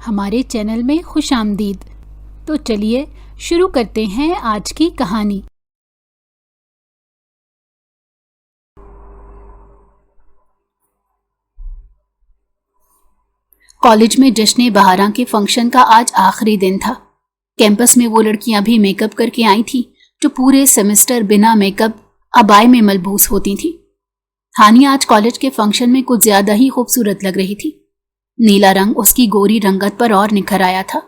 ہمارے چینل میں خوش آمدید۔ تو چلیے شروع کرتے ہیں آج کی کہانی۔ کالج میں جشن بہاراں کے فنکشن کا آج آخری دن تھا۔ کیمپس میں وہ لڑکیاں بھی میک اپ کر کے آئی تھیں جو پورے سیمسٹر بنا میک اپ عبائے میں ملبوس ہوتی تھیں۔ ہانیہ آج کالج کے فنکشن میں کچھ زیادہ ہی خوبصورت لگ رہی تھی۔ نیلا رنگ اس کی گوری رنگت پر اور نکھر آیا تھا۔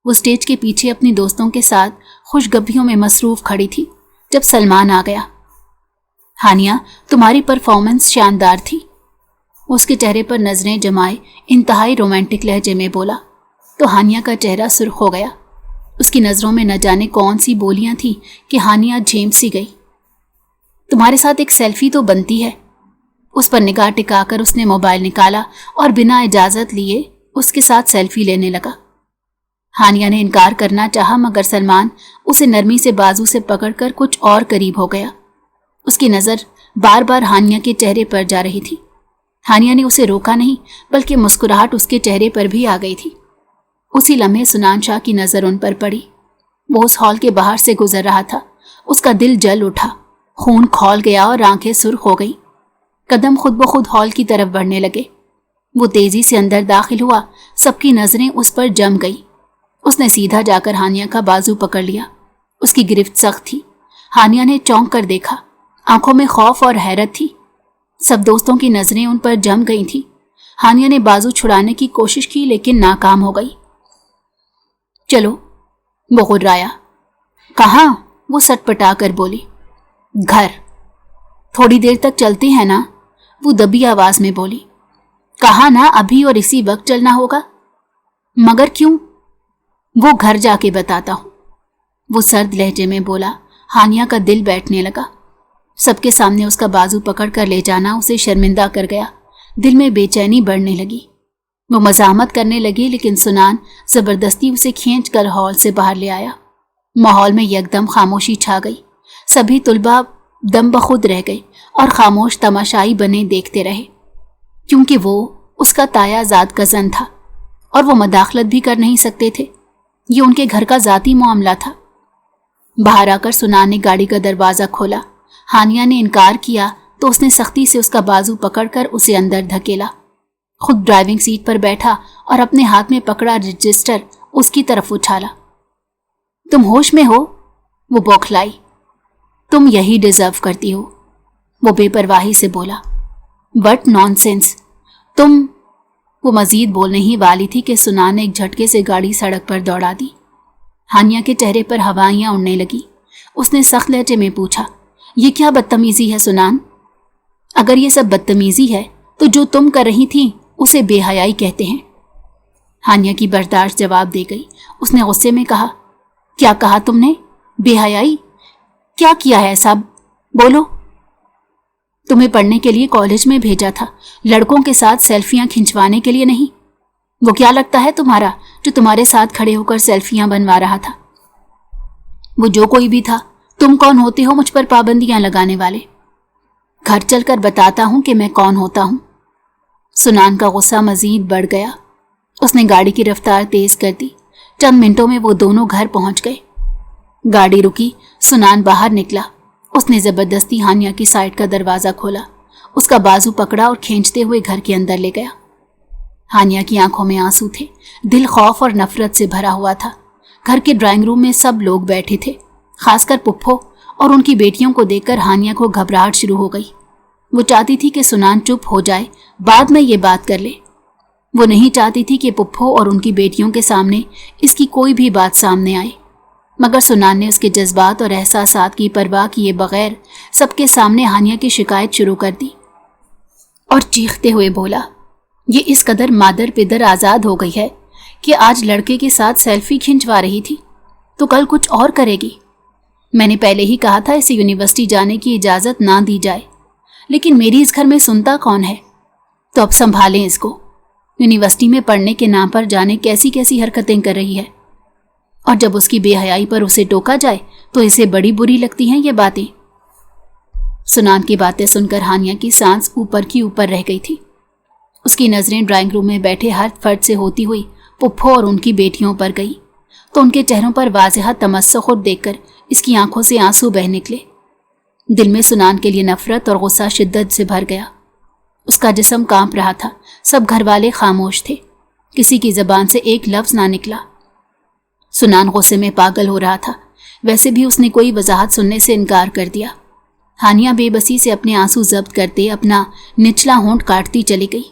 وہ اسٹیج کے پیچھے اپنی دوستوں کے ساتھ خوشگپیوں میں مصروف کھڑی تھی جب سلمان آ گیا۔ ہانیہ، تمہاری پرفارمنس شاندار تھی، اس کے چہرے پر نظریں جمائے انتہائی رومانٹک لہجے میں بولا تو ہانیہ کا چہرہ سرخ ہو گیا۔ اس کی نظروں میں نہ جانے کون سی بولیاں تھیں کہ ہانیہ جھیم سی گئی۔ تمہارے ساتھ ایک سیلفی تو بنتی ہے۔ اس پر نگاہ ٹکا کر اس نے موبائل نکالا اور بنا اجازت لیے اس کے ساتھ سیلفی لینے لگا۔ ہانیہ نے انکار کرنا چاہا مگر سلمان اسے نرمی سے بازو سے پکڑ کر کچھ اور قریب ہو گیا۔ اس کی نظر بار بار ہانیہ کے چہرے پر جا رہی تھی۔ ہانیہ نے اسے روکا نہیں بلکہ مسکراہٹ اس کے چہرے پر بھی آ گئی تھی۔ اسی لمحے سنان شاہ کی نظر ان پر پڑی۔ وہ اس ہال کے باہر سے گزر رہا تھا۔ اس کا دل جل اٹھا، خون کھول گیا اور آنکھیں سرخ ہو گئی۔ قدم خود بخود ہال کی طرف بڑھنے لگے۔ وہ تیزی سے اندر داخل ہوا، سب کی نظریں اس پر جم گئی۔ اس نے سیدھا جا کر ہانیہ کا بازو پکڑ لیا۔ اس کی گرفت سخت تھی۔ ہانیہ نے چونک کر دیکھا، آنکھوں میں خوف اور حیرت تھی۔ سب دوستوں کی نظریں ان پر جم گئی تھیں۔ ہانیہ نے بازو چھڑانے کی کوشش کی لیکن ناکام ہو گئی۔ چلو، وہ غرایا۔ کہاں؟ وہ سٹ پٹا کر بولی۔ گھر۔ تھوڑی دیر تک چلتے ہیں نا؟ وہ دبی آواز میں بولی۔ کہا نا ابھی اور اسی وقت چلنا ہوگا۔ مگر کیوں؟ وہ گھر جا کے بتاتا ہوں، وہ سرد لہجے میں بولا۔ ہانیہ کا دل بیٹھنے لگا۔ سب کے سامنے اس کا بازو پکڑ کر لے جانا اسے شرمندہ کر گیا۔ دل میں بے چینی بڑھنے لگی۔ وہ مزاحمت کرنے لگی لیکن سنان زبردستی اسے کھینچ کر ہال سے باہر لے آیا۔ ماحول میں یکدم خاموشی چھا گئی۔ سبھی طلباء دم بخود رہ گئے اور خاموش تماشائی بنے دیکھتے رہے، کیونکہ وہ اس کا تایا زاد کزن تھا اور وہ مداخلت بھی کر نہیں سکتے تھے۔ یہ ان کے گھر کا ذاتی معاملہ تھا۔ باہر آ کر سنان نے گاڑی کا دروازہ کھولا۔ ہانیہ نے انکار کیا تو اس نے سختی سے اس کا بازو پکڑ کر اسے اندر دھکیلا۔ خود ڈرائیونگ سیٹ پر بیٹھا اور اپنے ہاتھ میں پکڑا رجسٹر اس کی طرف اچھالا۔ تم ہوش میں ہو؟ وہ بوکھلائی۔ تم یہی ڈیزرو کرتی ہو، وہ بے پرواہی سے بولا۔ بٹ نان سینس، تم… وہ مزید بولنے ہی والی تھی کہ سنان نے ایک جھٹکے سے گاڑی سڑک پر دوڑا دی۔ ہانیہ کے چہرے پر ہوائیاں اڑنے لگی۔ اس نے سخت لہجے میں پوچھا، یہ کیا بدتمیزی ہے سنان؟ اگر یہ سب بدتمیزی ہے تو جو تم کر رہی تھی اسے بے حیائی کہتے ہیں۔ ہانیہ کی برداشت جواب دے گئی۔ اس نے غصے میں کہا، کیا کہا تم نے؟ بے حیائی؟ کیا کیا ہے سب؟ بولو۔ تمہیں پڑھنے کے لیے کالج میں بھیجا تھا، لڑکوں کے ساتھ سیلفیاں کھنچوانے کے لیے نہیں۔ وہ کیا لگتا ہے تمہارا جو تمہارے ساتھ کھڑے ہو کر سیلفیاں بنوا رہا تھا؟ وہ جو کوئی بھی تھا، تم کون ہوتے ہو مجھ پر پابندیاں لگانے والے؟ گھر چل کر بتاتا ہوں کہ میں کون ہوتا ہوں۔ سنان کا غصہ مزید بڑھ گیا۔ اس نے گاڑی کی رفتار تیز کر دی۔ چند منٹوں میں وہ دونوں گھر پہنچ گئے۔ گاڑی رکی، سنان باہر نکلا۔ اس نے زبردستی ہانیہ کی سائڈ کا دروازہ کھولا، اس کا بازو پکڑا اور کھینچتے ہوئے گھر کے اندر لے گیا۔ ہانیہ کی آنکھوں میں آنسو تھے، دل خوف اور نفرت سے بھرا ہوا تھا۔ گھر کے ڈرائنگ روم میں سب لوگ بیٹھے تھے، خاص کر پپھو اور ان کی بیٹیوں کو دیکھ کر ہانیہ کو گھبراہٹ شروع ہو گئی۔ وہ چاہتی تھی کہ سنان چپ ہو جائے، بعد میں یہ بات کر لے۔ وہ نہیں چاہتی تھی کہ پپھو اور ان کی بیٹیوں کے سامنے اس کی کوئی بھی بات سامنے آئے، مگر سنان نے اس کے جذبات اور احساسات کی پرواہ کیے بغیر سب کے سامنے ہانیہ کی شکایت شروع کر دی اور چیختے ہوئے بولا، یہ اس قدر مادر پدر آزاد ہو گئی ہے کہ آج لڑکے کے ساتھ سیلفی کھنچوا رہی تھی تو کل کچھ اور کرے گی۔ میں نے پہلے ہی کہا تھا اسے یونیورسٹی جانے کی اجازت نہ دی جائے، لیکن میری اس گھر میں سنتا کون ہے؟ تو اب سنبھالیں اس کو۔ یونیورسٹی میں پڑھنے کے نام پر جانے کیسی کیسی حرکتیں کر رہی ہے، اور جب اس کی بے حیائی پر اسے ٹوکا جائے تو اسے بڑی بری لگتی ہیں یہ باتیں۔ سنان کی باتیں سن کر ہانیہ کی سانس اوپر کی اوپر رہ گئی تھی۔ اس کی نظریں ڈرائنگ روم میں بیٹھے ہر فرد سے ہوتی ہوئی पुप्पो और उनकी बेटियों पर गई तो उनके चेहरों पर वाज़ेह तमस्सुख देखकर इसकी आंखों से आंसू बह निकले। दिल में सुनान के लिए नफरत और गुस्सा शिद्दत से भर गया। उसका जिस्म कांप रहा था। सब घर वाले खामोश थे। किसी की ज़बान से एक लफ्ज़ ना निकला। सुनान गुस्से में पागल हो रहा था। वैसे भी उसने कोई वजाहत सुनने से इनकार कर दिया। हानिया बेबसी से अपने आंसू जब्त करते अपना निचला होंठ काटती चली गई।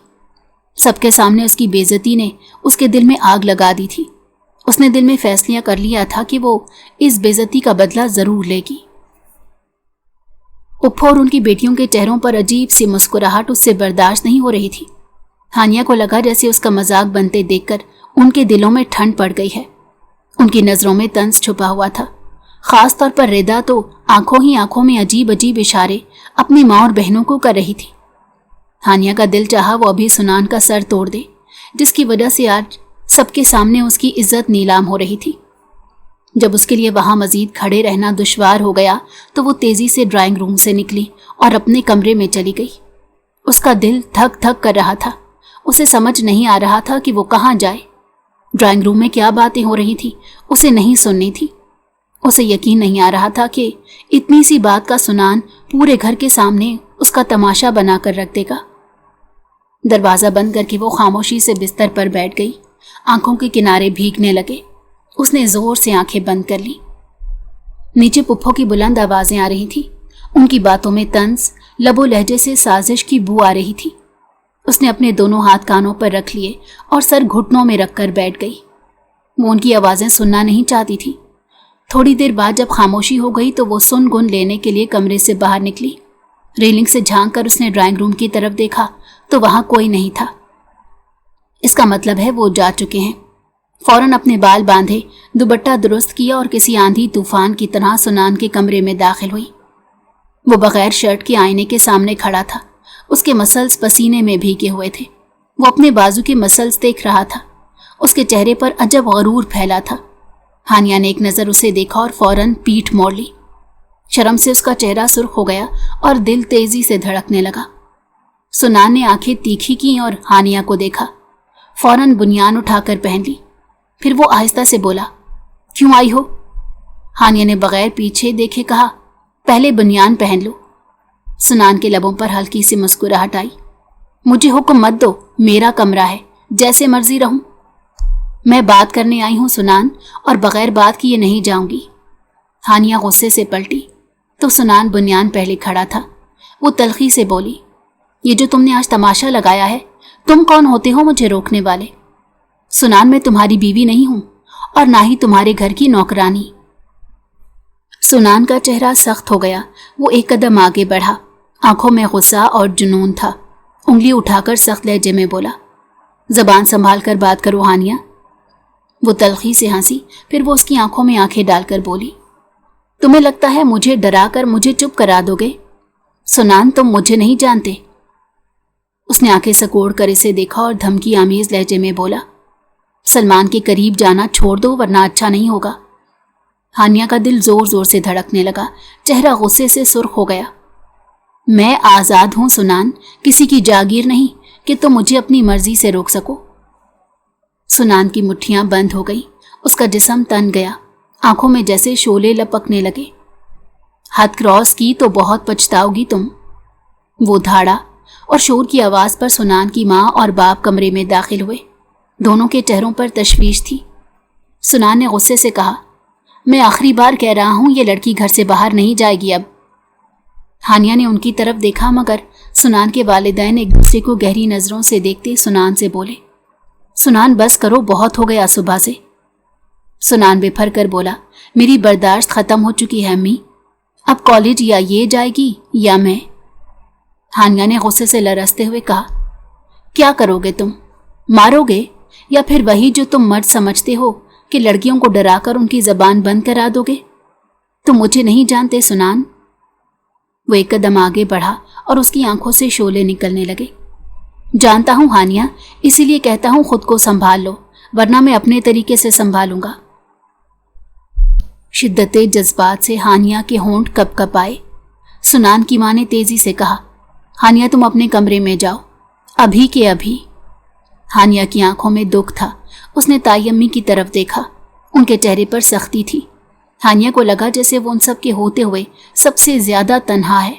सबके सामने उसकी बेइज्जती ने उसके दिल में आग लगा दी थी। उसने दिल में फैसला कर लिया था कि वो इस बेइज्जती का बदला ज़रूर लेगी। पुप्पो और उनकी बेटियों के चेहरों पर अजीब सी मुस्कुराहट उससे बर्दाश्त नहीं हो रही थी। हानिया को लगा जैसे उसका मजाक बनते देखकर उनके दिलों में ठंड पड़ गई है। उनकी नज़रों में तंज छुपा हुआ था। ख़ास तौर पर रेदा तो आंखों ही आंखों में अजीब अजीब इशारे अपनी माँ और बहनों को कर रही थी। हानिया का दिल चाहा वो अभी सुनान का सर तोड़ दे, जिसकी वजह से आज सबके सामने उसकी इज्जत नीलाम हो रही थी। जब उसके लिए वहाँ मजीद खड़े रहना दुश्वार हो गया तो वो तेज़ी से ड्राइंग रूम से निकली और अपने कमरे में चली गई। उसका दिल धक धक कर रहा था। उसे समझ नहीं आ रहा था कि वो कहाँ जाए। ड्राइंग रूम में क्या बातें हो रही थी उसे नहीं सुननी थी। उसे यकीन नहीं आ रहा था कि इतनी सी बात का सुनान पूरे घर के सामने उसका तमाशा बनाकर रख देगा। दरवाज़ा बंद करके वो खामोशी से बिस्तर पर बैठ गई। आंखों के किनारे भीगने लगे। उसने ज़ोर से आंखें बंद कर ली। नीचे पुप्पो की बुलंद आवाज़ें आ रही थीं। उनकी बातों में तंज, लबो लहजे से साजिश की बू आ रही थी। उसने अपने दोनों हाथ कानों पर रख लिए और सर घुटनों में रखकर बैठ गई। वो उनकी आवाज़ें सुनना नहीं चाहती थी। थोड़ी देर बाद जब खामोशी हो गई तो वो सुन गुन लेने के लिए कमरे से बाहर निकली। रेलिंग से झांक कर उसने ड्राइंग रूम की तरफ देखा तो वहाँ कोई नहीं था। इसका मतलब है वो जा चुके हैं। फौरन अपने बाल बांधे, दुपट्टा दुरुस्त किया और किसी आंधी तूफान की तरह सुनान के कमरे में दाखिल हुई। वो बगैर शर्ट के आईने के सामने खड़ा था। उसके मसल्स पसीने में भीगे हुए थे। वो अपने बाजू के मसल्स देख रहा था। उसके चेहरे पर अजब गरूर फैला था। हानिया ने एक नज़र उसे देखा और फौरन पीठ मोड़ ली। शर्म से उसका चेहरा सुर्ख हो गया और दिल तेजी से धड़कने लगा। सुनान ने आंखें तीखी की और हानिया को देखा। फौरन बुनियान उठाकर पहन ली। फिर वो आहिस्ता से बोला, क्यों आई हो? हानिया ने बगैर पीछे देखे कहा, पहले बुनियान पहन लो। सुनान के लबों पर हल्की सी मुस्कुराहट आई। मुझे हुक्म मत दो, मेरा कमरा है, जैसे मर्जी रहूं। मैं बात करने आई हूं सुनान, और बगैर बात किए नहीं जाऊंगी। हानिया गुस्से से पलटी तो सुनान बुनियान पहले खड़ा था। वो तलखी से बोली, ये जो तुमने आज तमाशा लगाया है, तुम कौन होते हो मुझे रोकने वाले? सुनान, मैं तुम्हारी बीवी नहीं हूं और ना ही तुम्हारे घर की नौकरानी। सुनान का चेहरा सख्त हो गया। वो एक कदम आगे बढ़ा। आंखों में गुस्सा और जुनून था। उंगली उठाकर सख्त लहजे में बोला, जबान संभाल कर बात करो हानिया। वो तलखी से हंसी। फिर वो उसकी आंखों में आंखें डालकर बोली, तुम्हें लगता है मुझे डरा कर मुझे चुप करा दोगे? सुनान, तुम मुझे नहीं जानते। उसने आंखें सकोड़ कर इसे देखा और धमकी आमीज लहजे में बोला, सलमान के करीब जाना छोड़ दो वरना अच्छा नहीं होगा। हानिया का दिल जोर जोर से धड़कने लगा। चेहरा गुस्से से सुर्ख हो गया। मैं आज़ाद हूं सुनान, किसी की जागीर नहीं कि तुम मुझे अपनी मर्जी से रोक सको। सुनान की मुट्ठियां बंद हो गई। उसका जिस्म तन गया। आंखों में जैसे शोले लपकने लगे। हद क्रॉस की तो बहुत पछताओगी तुम। वो धाड़ा और शोर की आवाज़ पर सुनान की माँ और बाप कमरे में दाखिल हुए। दोनों के चेहरों पर तशवीश थी। सुनान ने गुस्से से कहा, मैं आखिरी बार कह रहा हूं ये लड़की घर से बाहर नहीं जाएगी अब। हानिया ने उनकी तरफ देखा मगर सुनान के वालिदैन एक दूसरे को गहरी नज़रों से देखते सुनान से बोले, सुनान बस करो, बहुत हो गया सुबह से। सुनान बेफर कर बोला, मेरी बर्दाश्त ख़त्म हो चुकी है अम्मी। अब कॉलेज या ये जाएगी या मैं। हानिया ने गुस्से से लरसते हुए कहा, क्या करोगे तुम? मारोगे या फिर वही जो तुम मर्द समझते हो कि लड़कियों को डराकर उनकी ज़बान बंद करा दोगे? तुम मुझे नहीं जानते सुनान। वो एक कदम आगे बढ़ा और उसकी आंखों से शोले निकलने लगे। जानता हूं हानिया, इसीलिए कहता हूं खुद को संभाल लो, वरना मैं अपने तरीके से संभालूंगा। शिद्दते जज्बात से हानिया के होंठ कपकपाए। सुनान की माँ ने तेजी से कहा, हानिया तुम अपने कमरे में जाओ, अभी के अभी। हानिया की आंखों में दुख था। उसने ताई अम्मी की तरफ देखा। उनके चेहरे पर सख्ती थी। हानिया को लगा जैसे वो उन सब के होते हुए सबसे ज्यादा तन्हा है।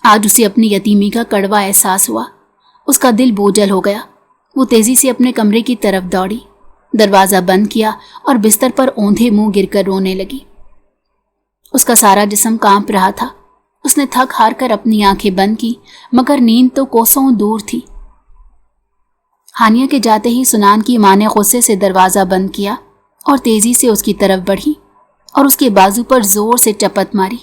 आज उसे अपनी यतीमी का कड़वा एहसास हुआ। उसका दिल बोझल हो गया। वो तेजी से अपने कमरे की तरफ दौड़ी, दरवाजा बंद किया और बिस्तर पर औंधे मुंह गिरकर रोने लगी। उसका सारा जिस्म कांप रहा था। उसने थक हार कर अपनी आंखें बंद की, मगर नींद तो कोसों दूर थी। हानिया के जाते ही सुनान की मां ने गुस्से से दरवाजा बंद किया और तेजी से उसकी तरफ बढ़ी और उसके बाजू पर जोर से चपत मारी।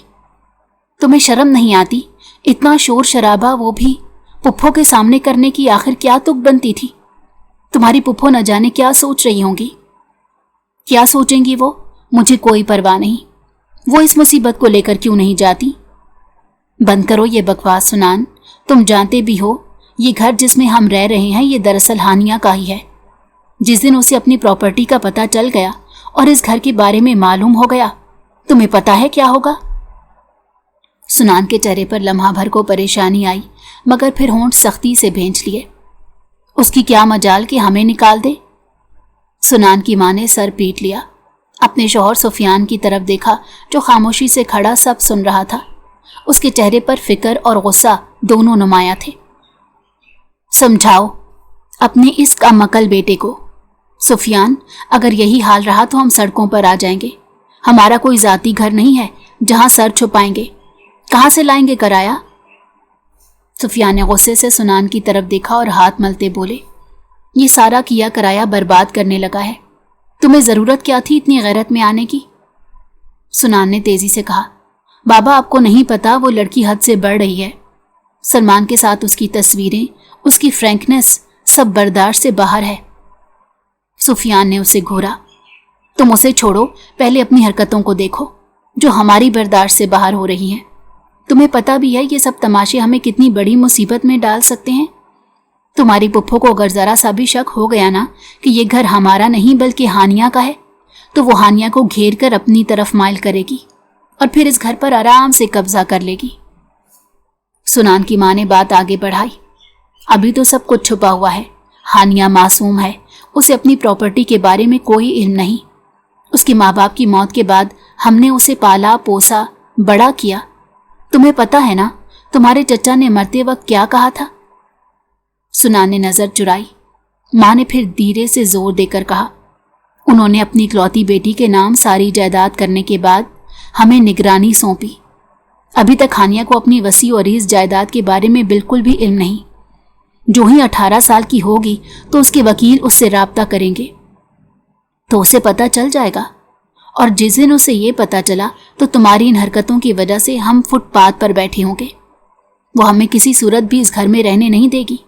तुम्हें शर्म नहीं आती? इतना शोर शराबा, वो भी पुप्पो के सामने करने की आखिर क्या तुक बनती थी? तुम्हारी पुप्पो न जाने क्या सोच रही होंगी। क्या सोचेंगी वो? मुझे कोई परवाह नहीं। वो इस मुसीबत को लेकर क्यों नहीं जाती? बंद करो ये बकवास सुनान। तुम जानते भी हो ये घर जिसमें हम रह रहे हैं ये दरअसल हानिया का ही है। जिस दिन उसे अपनी प्रॉपर्टी का पता चल गया और इस घर के बारे में मालूम हो गया, तुम्हें पता है क्या होगा? सुनान के चेहरे पर लम्हा भर को परेशानी आई, मगर फिर होंठ सख्ती से भींच लिए। उसकी क्या मजाल कि हमें निकाल दे? सुनान की मां ने सर पीट लिया। अपने शौहर सुफियान की तरफ देखा जो खामोशी से खड़ा सब सुन रहा था। उसके चेहरे पर फिक्र और गुस्सा दोनों नुमाया थे। समझाओ अपने इस कामकल बेटे को। सुफियान, अगर यही हाल रहा तो हम सड़कों पर आ जाएंगे। हमारा कोई जाती घर नहीं है जहां सर छुपाएंगे। कहां से लाएंगे किराया? सुफियान ने गुस्से से सुनान की तरफ देखा और हाथ मलते बोले, ये सारा किया किराया बर्बाद करने लगा है। तुम्हें जरूरत क्या थी इतनी गैरत में आने की? सुनान ने तेजी से कहा, बाबा आपको नहीं पता वो लड़की हद से बढ़ रही है। सलमान के साथ उसकी तस्वीरें, उसकी फ्रैंकनेस सब बर्दाश्त से बाहर है। सुफियान ने उसे घूरा। तुम उसे छोड़ो, पहले अपनी हरकतों को देखो जो हमारी बर्दाश्त से बाहर हो रही हैं। तुम्हें पता भी है ये सब तमाशे हमें कितनी बड़ी मुसीबत में डाल सकते हैं। तुम्हारी पुप्पो को अगर जरा सा भी शक हो गया ना कि ये घर हमारा नहीं बल्कि हानिया का है, तो वो हानिया को घेर कर अपनी तरफ माइल करेगी और फिर इस घर पर आराम से कब्जा कर लेगी। सुनान की मां ने बात आगे बढ़ाई, अभी तो सब कुछ छुपा हुआ है। हानिया मासूम है, उसे अपनी प्रॉपर्टी के बारे में कोई इल्म नहीं। उसके माँ बाप की मौत के बाद हमने उसे पाला पोसा बड़ा किया। तुम्हें पता है ना तुम्हारे चचा ने मरते वक्त क्या कहा था? सुनान ने नजर चुराई। मां ने फिर धीरे से जोर देकर कहा, उन्होंने अपनी इकलौती बेटी के नाम सारी जायदाद करने के बाद हमें निगरानी सौंपी। अभी तक हानिया को अपनी वसी और इस जायदाद के बारे में बिल्कुल भी इल्म नहीं। जो ही 18 साल की होगी तो उसके वकील उससे राब्ता करेंगे तो उसे पता चल जाएगा। और जिस दिन उसे ये पता चला तो तुम्हारी इन हरकतों की वजह से हम फुटपाथ पर बैठे होंगे। वो हमें किसी सूरत भी इस घर में रहने नहीं देगी।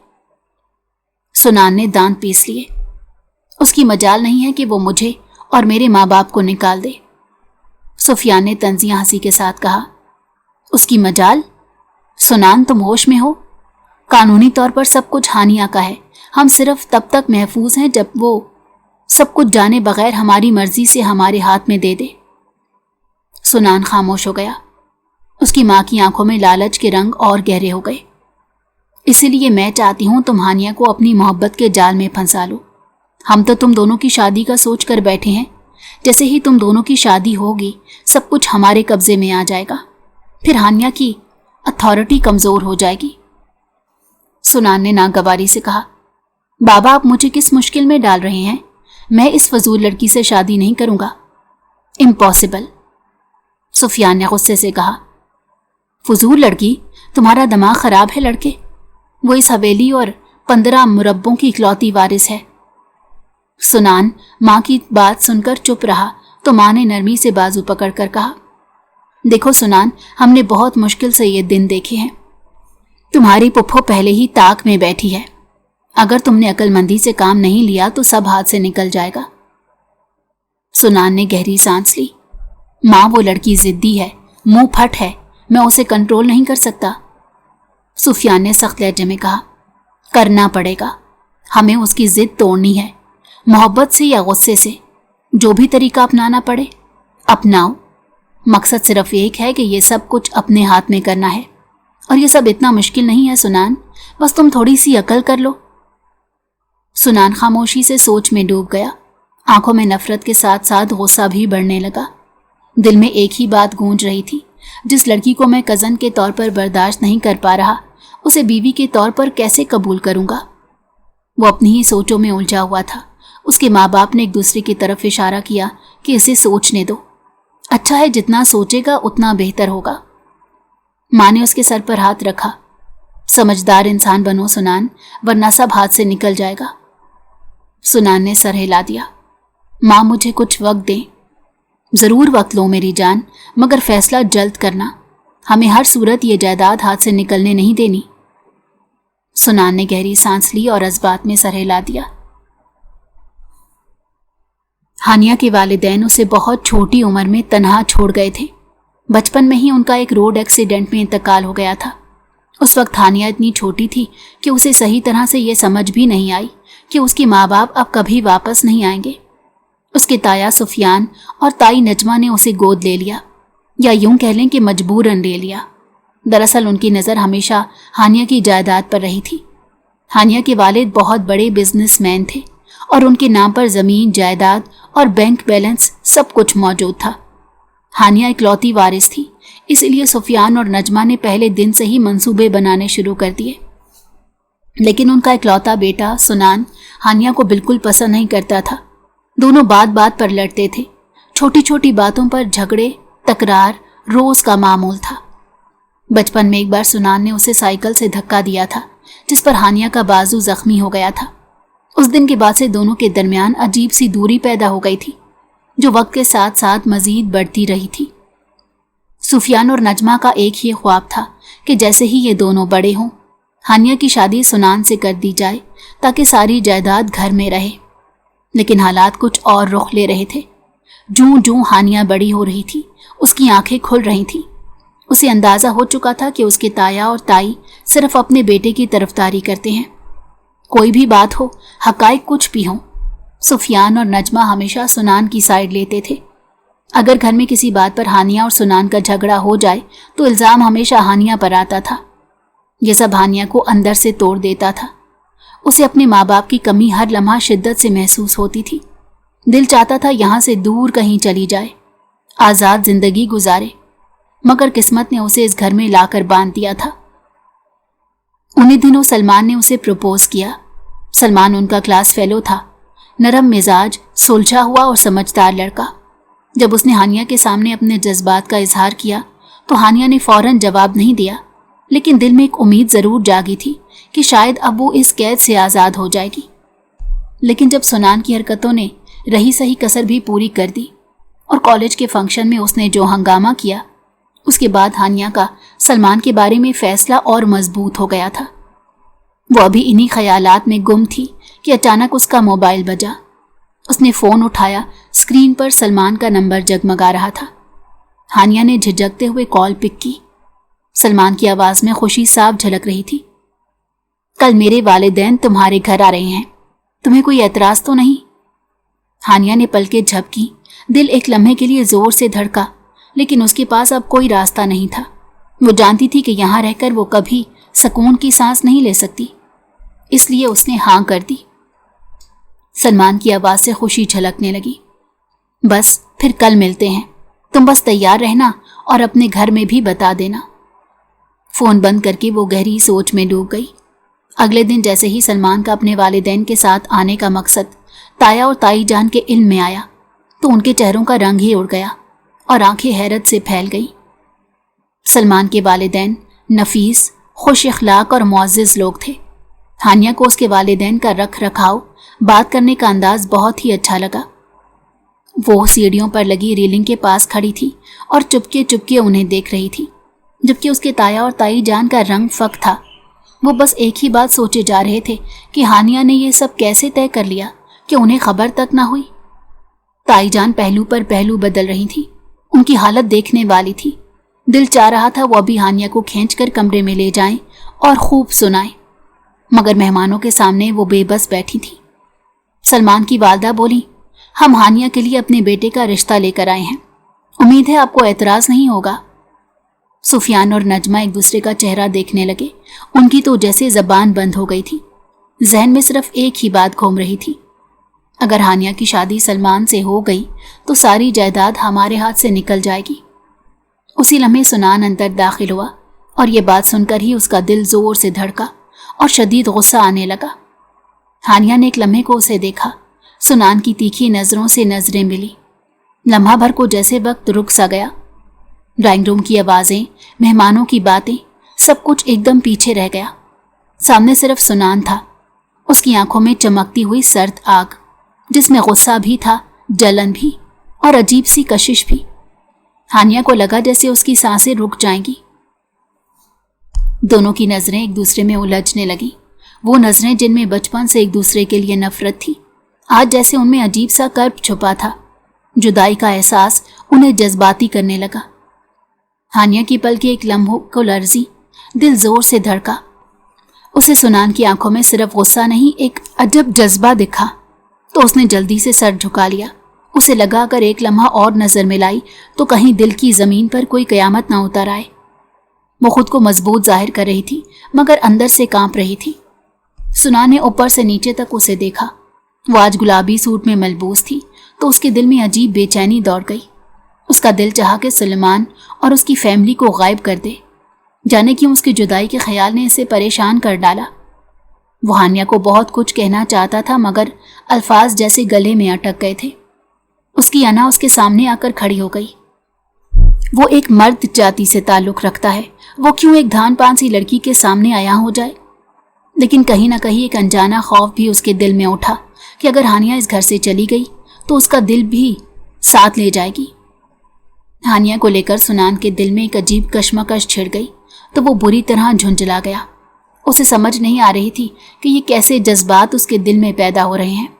सुनान ने दांत पीस लिए। उसकी मजाल नहीं है कि वो मुझे और मेरे माँ बाप को निकाल दे। सुफियान ने तंजिया हंसी के साथ कहा, उसकी मजाल? सुनान, तुम होश में हो? कानूनी तौर पर सब कुछ हानिया का है। हम सिर्फ तब तक महफूज हैं जब वो सब कुछ जाने बगैर हमारी मर्जी से हमारे हाथ में दे दे। सुनान खामोश हो गया। उसकी मां की आंखों में लालच के रंग और गहरे हो गए। इसीलिए मैं चाहती हूं तुम हानिया को अपनी मोहब्बत के जाल में फंसा लो। हम तो तुम दोनों की शादी का सोच कर बैठे हैं। जैसे ही तुम दोनों की शादी होगी सब कुछ हमारे कब्जे में आ जाएगा। फिर हानिया की अथॉरिटी कमजोर हो जाएगी। सुनान ने नागवारी से कहा, बाबा आप मुझे किस मुश्किल में डाल रहे हैं? मैं इस फजूल लड़की से शादी नहीं करूंगा। इम्पॉसिबल। सुफियान ने गुस्से से कहा, फजूल लड़की? तुम्हारा दिमाग खराब है लड़के। वो इस हवेली और 15 मुरब्बों की इकलौती वारिस है। सुनान मां की बात सुनकर चुप रहा तो मां ने नरमी से बाजू पकड़कर कहा, देखो सुनान, हमने बहुत मुश्किल से ये दिन देखे हैं। तुम्हारी पुप्पो पहले ही ताक में बैठी है। अगर तुमने अक्लमंदी से काम नहीं लिया तो सब हाथ से निकल जाएगा। सुनान ने गहरी सांस ली। मां, वो लड़की जिद्दी है, मुंह फट है, मैं उसे कंट्रोल नहीं कर सकता। सुफियान ने सख्त लहजे में कहा, करना पड़ेगा। हमें उसकी जिद तोड़नी है, मोहब्बत से या गुस्से से। जो भी तरीका अपनाना पड़े अपनाओ। मकसद सिर्फ एक है कि ये सब कुछ अपने हाथ में करना है। और ये सब इतना मुश्किल नहीं है सुनान, बस तुम थोड़ी सी अकल कर लो। सुनान खामोशी से सोच में डूब गया। आंखों में नफरत के साथ साथ गुस्सा भी बढ़ने लगा। दिल में एक ही बात गूंज रही थी, जिस लड़की को मैं कज़न के तौर पर बर्दाश्त नहीं कर पा रहा, उसे बीवी के तौर पर कैसे कबूल करूंगा। वो अपनी ही सोचों में उलझा हुआ था। उसके माँ बाप ने एक दूसरे की तरफ इशारा किया कि इसे सोचने दो, अच्छा है जितना सोचेगा उतना बेहतर होगा। माँ ने उसके सर पर हाथ रखा। समझदार इंसान बनो सुनान, वरना सब हाथ से निकल जाएगा। सुनान ने सर हिला दिया। माँ मुझे कुछ वक्त दें। ज़रूर वक्त लो मेरी जान, मगर फैसला जल्द करना। हमें हर सूरत ये जायदाद हाथ से निकलने नहीं देनी। सुनान ने गहरी सांस ली और जज्बात में सर हिला दिया। हानिया के वालिदैन उसे बहुत छोटी उम्र में तन्हा छोड़ गए थे। बचपन में ही उनका एक रोड एक्सीडेंट में इंतकाल हो गया था। उस वक्त हानिया इतनी छोटी थी कि उसे सही तरह से यह समझ भी नहीं आई कि उसके माँ बाप अब कभी वापस नहीं आएंगे। उसके ताया सुफियान और ताई नजमा ने उसे गोद ले लिया, या यूं कह लें कि मजबूरन ले लिया। दरअसल उनकी नज़र हमेशा हानिया की जायदाद पर रही थी। हानिया के वालिद बहुत बड़े बिजनेसमैन थे और उनके नाम पर ज़मीन, जायदाद और बैंक बैलेंस सब कुछ मौजूद था। हानिया इकलौती वारिस थी, इसलिए सुफियान और नजमा ने पहले दिन से ही मंसूबे बनाने शुरू कर दिए। लेकिन उनका इकलौता बेटा सुनान हानिया को बिल्कुल पसंद नहीं करता था। दोनों बात बात पर लड़ते थे। छोटी छोटी बातों पर झगड़े, तकरार रोज का मामूल था। बचपन में एक बार सुनान ने उसे साइकिल से धक्का दिया था, जिस पर हानिया का बाजू जख्मी हो गया था। उस दिन के बाद से दोनों के दरमियान अजीब सी दूरी पैदा हो गई थी, जो वक्त के साथ साथ मजीद बढ़ती रही थी। सुफियान और नजमा का एक ही ख्वाब था कि जैसे ही ये दोनों बड़े हों, हानिया की शादी सुनान से कर दी जाए ताकि सारी जायदाद घर में रहे। लेकिन हालात कुछ और रुख ले रहे थे। जूं जूं हानिया बड़ी हो रही थी, उसकी आंखें खुल रही थीं। उसे अंदाज़ा हो चुका था कि उसके ताया और ताई सिर्फ अपने बेटे की तरफदारी करते हैं। कोई भी बात हो, हकाइक कुछ भी हो, सुफियान और नजमा हमेशा सुनान की साइड लेते थे। अगर घर में किसी बात पर हानिया और सुनान का झगड़ा हो जाए तो इल्ज़ाम हमेशा हानिया पर आता था। यह सब हानिया को अंदर से तोड़ देता था। उसे अपने माँ बाप की कमी हर लम्हा शिद्दत से महसूस होती थी। दिल चाहता था यहाँ से दूर कहीं चली जाए, आज़ाद जिंदगी गुजारे, मगर किस्मत ने उसे इस घर में लाकर बांध दिया था। उन्हीं दिनों सलमान ने उसे प्रपोज किया। सलमान उनका क्लास फेलो था, नरम मिजाज, सुलझा हुआ और समझदार लड़का। जब उसने हानिया के सामने अपने जज्बात का इजहार किया तो हानिया ने फौरन जवाब नहीं दिया, लेकिन दिल में एक उम्मीद ज़रूर जागी थी कि शायद अब वो इस कैद से आज़ाद हो जाएगी। लेकिन जब सुनान की हरकतों ने रही सही कसर भी पूरी कर दी और कॉलेज के फंक्शन में उसने जो हंगामा किया, उसके बाद हानिया का सलमान के बारे में फैसला और मजबूत हो गया था। वो अभी इन्हीं ख्यालात में गुम थी कि अचानक उसका मोबाइल बजा। उसने फ़ोन उठाया। स्क्रीन पर सलमान का नंबर जगमगा रहा था। हानिया ने झिझकते हुए कॉल पिक की। सलमान की आवाज़ में खुशी साफ झलक रही थी। कल मेरे वालिदैन तुम्हारे घर आ रहे हैं, तुम्हें कोई एतराज़ तो नहीं? हानिया ने पलकें झपकी। दिल एक लम्हे के लिए ज़ोर से धड़का, लेकिन उसके पास अब कोई रास्ता नहीं था। वो जानती थी कि यहाँ रहकर वो कभी सुकून की सांस नहीं ले सकती, इसलिए उसने हाँ कर दी। सलमान की आवाज़ से खुशी झलकने लगी। बस फिर कल मिलते हैं, तुम बस तैयार रहना और अपने घर में भी बता देना। फ़ोन बंद करके वो गहरी सोच में डूब गई। अगले दिन जैसे ही सलमान का अपने वालिदैन के साथ आने का मकसद ताया और ताई जान के इल्म में आया तो उनके चेहरों का रंग ही उड़ गया और आंखें हैरत से फैल गई। सलमान के वालिदैन नफीस, खुश अखलाक और मुअज़्ज़िज़ लोग थे। हानिया को उसके वालिदैन का रख रखाव, बात करने का अंदाज बहुत ही अच्छा लगा। वो सीढ़ियों पर लगी रेलिंग के पास खड़ी थी और चुपके चुपके उन्हें देख रही थी, जबकि उसके ताया और ताई जान का रंग फक था। वो बस एक ही बात सोचे जा रहे थे कि हानिया ने ये सब कैसे तय कर लिया कि उन्हें खबर तक ना हुई। ताई जान पहलू पर पहलू बदल रही थी। उनकी हालत देखने वाली थी। दिल चाह रहा था वो अभी हानिया को खींचकर कमरे में ले जाएं और खूब सुनाएं, मगर मेहमानों के सामने वो बेबस बैठी थी। सलमान की वालदा बोली, हम हानिया के लिए अपने बेटे का रिश्ता लेकर आए हैं, उम्मीद है आपको एतराज़ नहीं होगा। सुफियान और नजमा एक दूसरे का चेहरा देखने लगे। उनकी तो जैसे ज़बान बंद हो गई थी। जहन में सिर्फ एक ही बात घूम रही थी, अगर हानिया की शादी सलमान से हो गई तो सारी जायदाद हमारे हाथ से निकल जाएगी। उसी लम्हे सुनान अंदर दाखिल हुआ और ये बात सुनकर ही उसका दिल जोर से धड़का और शदीद गुस्सा आने लगा। हानिया ने एक लम्हे को उसे देखा। सुनान की तीखी नज़रों से नजरें मिली। लम्हा भर को जैसे वक्त रुक सा गया। ड्राइंग रूम की आवाज़ें, मेहमानों की बातें, सब कुछ एकदम पीछे रह गया। सामने सिर्फ सुनान था, उसकी आंखों में चमकती हुई सर्द आग, जिसमें गुस्सा भी था, जलन भी और अजीब सी कशिश भी। हानिया को लगा जैसे उसकी सांसें रुक जाएंगी। दोनों की नज़रें एक दूसरे में उलझने लगी। वो नज़रें जिनमें बचपन से एक दूसरे के लिए नफरत थी, आज जैसे उनमें अजीब सा कर्ब छुपा था। जुदाई का एहसास उन्हें जज्बाती करने लगा। हानिया की पलकें एक लम्हों को लर्जी, दिल जोर से धड़का। उसे सुनान की आंखों में सिर्फ गुस्सा नहीं, एक अजब जज्बा दिखा तो उसने जल्दी से सर झुका लिया। उसे लगा अगर एक लम्हा और नजर मिलाई तो कहीं दिल की जमीन पर कोई कयामत ना उतर आए। वो खुद को मजबूत जाहिर कर रही थी मगर अंदर से कांप रही थी। सुनान ने ऊपर से नीचे तक उसे देखा। वो आज गुलाबी सूट में मलबूस थी तो उसके दिल में अजीब बेचैनी दौड़ गई। उसका दिल चाहा कि सलमान और उसकी फैमिली को गायब कर दे। जाने क्यों उसकी जुदाई के ख्याल ने इसे परेशान कर डाला। वो हानिया को बहुत कुछ कहना चाहता था मगर अल्फाज जैसे गले में अटक गए थे। उसकी अना उसके सामने आकर खड़ी हो गई। वो एक मर्द जाति से ताल्लुक़ रखता है, वो क्यों एक धान पान सी लड़की के सामने आया हो जाए। लेकिन कहीं ना कहीं एक अनजाना खौफ भी उसके दिल में उठा कि अगर हानिया इस घर से चली गई तो उसका दिल भी साथ ले जाएगी। हानिया को लेकर सुनान के दिल में एक अजीब कश्मकश छिड़ गई तो वो बुरी तरह झुंझला गया। उसे समझ नहीं आ रही थी कि ये कैसे जज्बात उसके दिल में पैदा हो रहे हैं।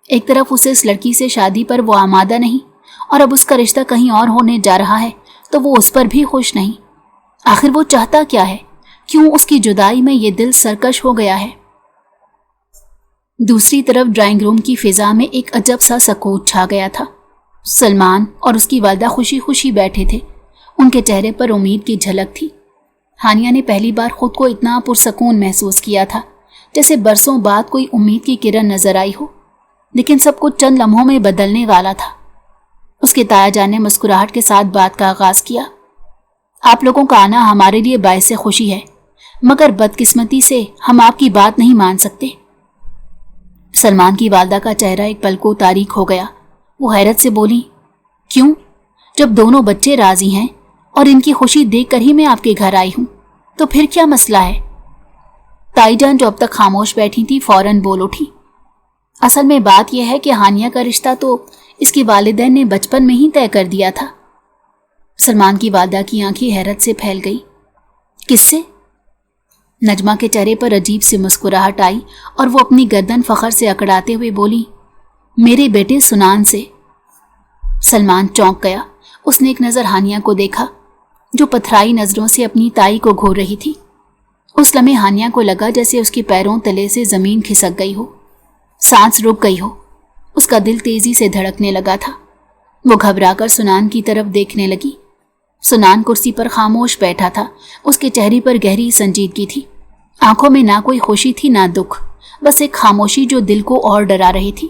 एक तरफ उसे इस लड़की से शादी पर वो आमादा नहीं और अब उसका रिश्ता कहीं और होने जा रहा है तो वो उस पर भी खुश नहीं। आखिर वो चाहता क्या है? क्यों उसकी जुदाई में ये दिल सरकश हो गया है? दूसरी तरफ ड्राइंग रूम की फिजा में एक अजब सा सकूत छा गया था। सलमान और उसकी वालदा खुशी खुशी बैठे थे। उनके चेहरे पर उम्मीद की झलक थी। हानिया ने पहली बार खुद को इतना पुरसकून महसूस किया था जैसे बरसों बाद कोई उम्मीद की किरण नजर आई हो। लेकिन सब कुछ चंद लम्हों में बदलने वाला था। उसके ताया जान ने मुस्कुराहट के साथ बात का आगाज किया। आप लोगों का आना हमारे लिए बायसे खुशी है मगर बदकिस्मती से हम आपकी बात नहीं मान सकते। सलमान की वालदा का चेहरा एक पल को तारीक हो गया। वो हैरत से बोली, क्यों? जब दोनों बच्चे राजी हैं और इनकी खुशी देखकर ही मैं आपके घर आई हूं तो फिर क्या मसला है? ताईजान जो अब तक खामोश बैठी थी फौरन बोल उठी। असल में बात यह है कि हानिया का रिश्ता तो इसके वालिदैन ने बचपन में ही तय कर दिया था। सलमान की वालदा की आंखें हैरत से फैल गई। किससे? नजमा के चेहरे पर अजीब सी मुस्कुराहट आई और वो अपनी गर्दन फखर से अकड़ाते हुए बोली, मेरे बेटे सुनान से। सलमान चौंक गया। उसने एक नज़र हानिया को देखा जो पथराई नज़रों से अपनी ताई को घूर रही थी। उस लम्हे हानिया को लगा जैसे उसके पैरों तले से ज़मीन खिसक गई हो, सांस रुक गई हो। उसका दिल तेज़ी से धड़कने लगा था। वो घबराकर सुनान की तरफ देखने लगी। सुनान कुर्सी पर खामोश बैठा था। उसके चेहरे पर गहरी संजीदगी थी। आंखों में ना कोई खुशी थी ना दुख, बस एक खामोशी जो दिल को और डरा रही थी।